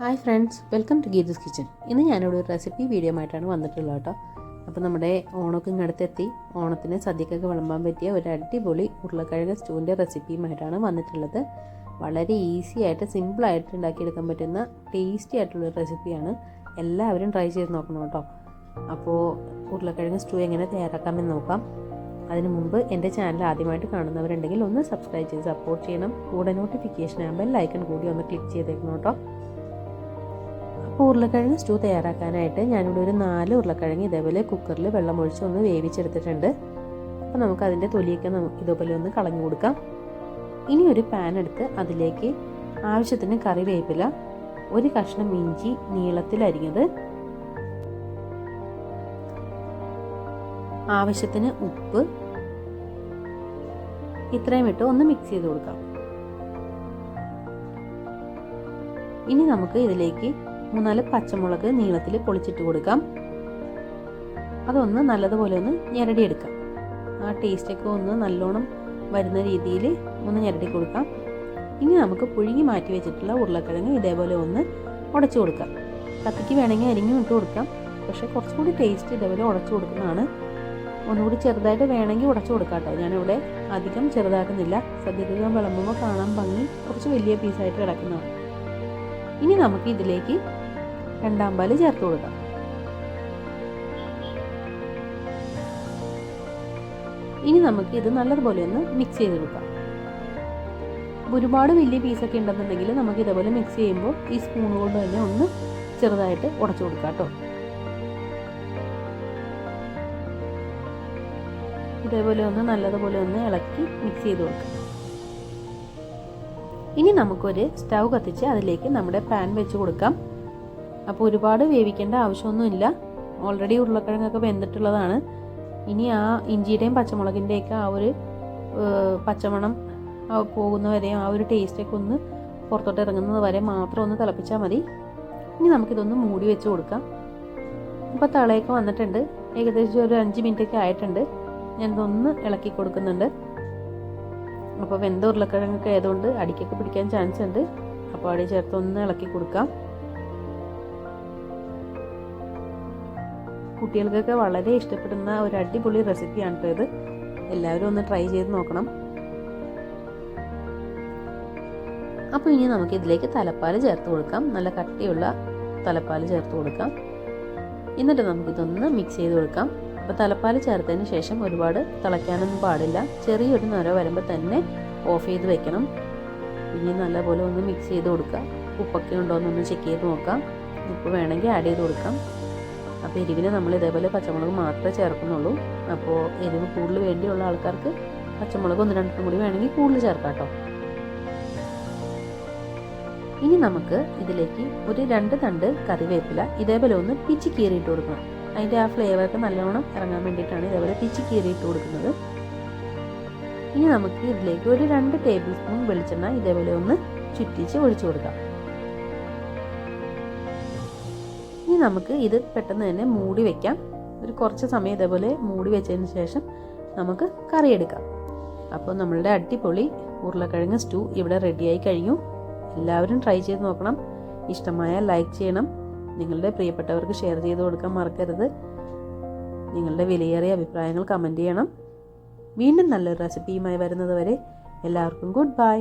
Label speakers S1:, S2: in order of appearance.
S1: Hi friends, welcome to Geetha's kitchen. ഇന്ന് ഞാനിവിടെ ഒരു റെസിപ്പി വീഡിയോ ആയിട്ടാണ് വന്നിട്ടുള്ളത് കേട്ടോ. അപ്പോൾ നമ്മുടെ ഓണമൊക്കെ ഇങ്ങടുത്തെത്തി. ഓണത്തിന് സദ്യക്കൊക്കെ വിളമ്പാൻ പറ്റിയ ഒരു അടിപൊളി ഉരുളക്കിഴങ്ങ് സ്റ്റൂവിൻ്റെ റെസിപ്പിയുമായിട്ടാണ് വന്നിട്ടുള്ളത്. വളരെ ഈസി ആയിട്ട് സിമ്പിളായിട്ട് ഉണ്ടാക്കിയെടുക്കാൻ പറ്റുന്ന ടേസ്റ്റി ആയിട്ടുള്ളൊരു റെസിപ്പിയാണ്. എല്ലാവരും ട്രൈ ചെയ്ത് നോക്കണം കേട്ടോ. അപ്പോൾ ഉരുളക്കിഴങ്ങ് സ്റ്റൂ എങ്ങനെ തയ്യാറാക്കാമെന്ന് നോക്കാം. അതിനു മുമ്പ് എൻ്റെ ചാനൽ ആദ്യമായിട്ട് കാണുന്നവരുണ്ടെങ്കിൽ ഒന്ന് സബ്സ്ക്രൈബ് ചെയ്ത് സപ്പോർട്ട് ചെയ്യണം. കൂടെ നോട്ടിഫിക്കേഷൻ ആകുമ്പോൾ ബെൽ കൂടി ഒന്ന് ക്ലിക്ക് ചെയ്തേക്കണം കേട്ടോ. അപ്പോൾ ഉരുളക്കിഴങ്ങ് സ്റ്റൂ തയ്യാറാക്കാനായിട്ട് ഞാനിവിടെ ഒരു 4 ഉരുളക്കിഴങ്ങ് ഇതേപോലെ കുക്കറിൽ വെള്ളം ഒഴിച്ച് ഒന്ന് വേവിച്ചെടുത്തിട്ടുണ്ട്. അപ്പോൾ നമുക്ക് അതിൻ്റെ തൊലിയൊക്കെ ഇതേപോലെ ഒന്ന് കളഞ്ഞു കൊടുക്കാം. ഇനി ഒരു പാൻ എടുത്ത് അതിലേക്ക് ആവശ്യത്തിന് കറിവേപ്പില, ഒരു കഷ്ണം ഇഞ്ചി നീളത്തിലരിഞ്ഞത്, ആവശ്യത്തിന് ഉപ്പ്, ഇത്രയും ഇട്ട് ഒന്ന് മിക്സ് ചെയ്ത് കൊടുക്കാം. ഇനി നമുക്ക് ഇതിലേക്ക് 3-4 പച്ചമുളക് നീളത്തിൽ പൊളിച്ചിട്ട് കൊടുക്കാം. അതൊന്ന് നല്ലതുപോലെ ഒന്ന് ഞെരടിയെടുക്കാം. ആ ടേസ്റ്റൊക്കെ ഒന്ന് നല്ലോണം വരുന്ന രീതിയിൽ ഒന്ന് ഞെരടി കൊടുക്കാം. ഇനി നമുക്ക് പുഴുങ്ങി മാറ്റി വെച്ചിട്ടുള്ള ഉരുളക്കിഴങ്ങ് ഇതേപോലെ ഒന്ന് ഉടച്ചു കൊടുക്കാം. കത്തിക്ക് വേണമെങ്കിൽ അരിഞ്ഞും ഇട്ട് കൊടുക്കാം. പക്ഷേ കുറച്ചുകൂടി ടേസ്റ്റ് ഇതേപോലെ ഉടച്ചു കൊടുക്കുന്നതാണ്. ഒന്നുകൂടി ചെറുതായിട്ട് വേണമെങ്കിൽ ഉടച്ചു കൊടുക്കാം കേട്ടോ. ഞാനിവിടെ അധികം ചെറുതാക്കുന്നില്ല. സദ്യക്ക് വിളമ്പുമ്പോൾ കാണാൻ ഭംഗി കുറച്ച് വലിയ പീസായിട്ട് കിടക്കുന്നതാണ്. ഇനി നമുക്ക് ഇതിലേക്ക് 2 പാല് ചേർത്ത് കൊടുക്കാം. ഇനി നമുക്ക് ഇത് നല്ലതുപോലെ ഒന്ന് മിക്സ് ചെയ്ത് കൊടുക്കാം. ഒരുപാട് വലിയ പീസൊക്കെ ഉണ്ടെന്നുണ്ടെങ്കിൽ നമുക്ക് ഇതേപോലെ മിക്സ് ചെയ്യുമ്പോൾ ഈ സ്പൂൺ കൊണ്ട് തന്നെ ഒന്ന് ചെറുതായിട്ട് ഉടച്ചു കൊടുക്കാം കേട്ടോ. ഇതേപോലെ ഒന്ന് നല്ലതുപോലെ ഒന്ന് ഇളക്കി മിക്സ് ചെയ്ത് കൊടുക്കാം. ഇനി നമുക്കൊരു സ്റ്റൗ കത്തിച്ച് അതിലേക്ക് നമ്മുടെ പാൻ വെച്ച് കൊടുക്കാം. അപ്പോൾ ഒരുപാട് വേവിക്കേണ്ട ആവശ്യമൊന്നുമില്ല. ഓൾറെഡി ഉരുളക്കിഴങ്ങൊക്കെ വെന്തിട്ടുള്ളതാണ്. ഇനി ആ ഇഞ്ചിയുടെയും പച്ചമുളകിൻ്റെയൊക്കെ ആ ഒരു പച്ചമണം പോകുന്നവരെയും ആ ഒരു ടേസ്റ്റൊക്കെ ഒന്ന് പുറത്തോട്ട് ഇറങ്ങുന്നത് വരെ മാത്രം ഒന്ന് തിളപ്പിച്ചാൽ മതി. ഇനി നമുക്കിതൊന്ന് മൂടി വെച്ച് കൊടുക്കാം. അപ്പോൾ തളയൊക്കെ വന്നിട്ടുണ്ട്. ഏകദേശം ഒരു 5 മിനിറ്റൊക്കെ ആയിട്ടുണ്ട്. ഞാനിതൊന്ന് ഇളക്കി കൊടുക്കുന്നുണ്ട്. അപ്പോൾ വെന്ത ഉരുളക്കിഴങ്ങൊക്കെ ആയതുകൊണ്ട് അടിക്കൊക്കെ പിടിക്കാൻ ചാൻസ് ഉണ്ട്. അപ്പോൾ അടി ചേർത്ത് ഒന്ന് ഇളക്കി കൊടുക്കാം. കുട്ടികൾക്കൊക്കെ വളരെ ഇഷ്ടപ്പെടുന്ന ഒരു അടിപൊളി റെസിപ്പിയാണ് കേട്ടോ ഇത്. എല്ലാവരും ഒന്ന് ട്രൈ ചെയ്ത് നോക്കണം. അപ്പോൾ ഇനി നമുക്ക് ഇതിലേക്ക് തലപ്പാൽ ചേർത്ത് കൊടുക്കാം. നല്ല കട്ടിയുള്ള തലപ്പാൽ ചേർത്ത് കൊടുക്കാം. എന്നിട്ട് നമുക്കിതൊന്ന് മിക്സ് ചെയ്ത് കൊടുക്കാം. അപ്പോൾ തലപ്പാൽ ചേർത്തതിന് ശേഷം ഒരുപാട് തിളയ്ക്കാനൊന്നും പാടില്ല. ചെറിയൊരു നര വരുമ്പോൾ തന്നെ ഓഫ് ചെയ്ത് വെക്കണം. ഇനി നല്ലപോലെ ഒന്ന് മിക്സ് ചെയ്ത് കൊടുക്കുക. ഉപ്പൊക്കെ ഉണ്ടോ എന്നൊന്ന് ചെക്ക് ചെയ്ത് നോക്കാം. ഉപ്പ് വേണമെങ്കിൽ ആഡ് ചെയ്ത് കൊടുക്കാം. അപ്പോൾ എരിവിന് നമ്മൾ ഇതേപോലെ പച്ചമുളക് മാത്രമേ ചേർക്കുന്നുള്ളൂ. അപ്പോൾ എരിവ് കൂടുതൽ വേണ്ടിയുള്ള ആൾക്കാർക്ക് പച്ചമുളക് 1-2 കൂടി വേണമെങ്കിൽ കൂടുതൽ ചേർക്കാം കേട്ടോ. ഇനി നമുക്ക് ഇതിലേക്ക് ഒരു 2 തണ്ട് കറിവേപ്പില ഇതേപോലെ ഒന്ന് പിച്ചി കീറിയിട്ട് കൊടുക്കണം. അതിൻ്റെ ആ ഫ്ലേവറൊക്കെ നല്ലോണം ഇറങ്ങാൻ വേണ്ടിയിട്ടാണ് ഇതേപോലെ പിച്ചി കീറിയിട്ട് കൊടുക്കുന്നത്. ഇനി നമുക്ക് ഇതിലേക്ക് ഒരു 2 ടേബിൾ സ്പൂൺ വെളിച്ചെണ്ണ ഇതേപോലെ ഒന്ന് ചുറ്റിച്ച് ഒഴിച്ചു കൊടുക്കാം. ഇനി നമുക്ക് ഇത് പെട്ടെന്ന് തന്നെ മൂടി വയ്ക്കാം. ഒരു കുറച്ച് സമയം ഇതേപോലെ മൂടി വെച്ചതിന് ശേഷം നമുക്ക് കറി എടുക്കാം. അപ്പോൾ നമ്മളുടെ അടിപൊളി ഉരുളക്കിഴങ്ങ് സ്റ്റൂ ഇവിടെ റെഡിയായി കഴിഞ്ഞു. എല്ലാവരും ട്രൈ ചെയ്ത് നോക്കണം. ഇഷ്ടമായ ലൈക്ക് ചെയ്യണം. നിങ്ങളുടെ പ്രിയപ്പെട്ടവർക്ക് ഷെയർ ചെയ്ത് കൊടുക്കാൻ മറക്കരുത്. നിങ്ങളുടെ വിലയേറിയ അഭിപ്രായങ്ങൾ കമൻറ്റ് ചെയ്യണം. വീണ്ടും നല്ലൊരു റെസിപ്പിയുമായി വരുന്നത് വരെ എല്ലാവർക്കും ഗുഡ് ബൈ.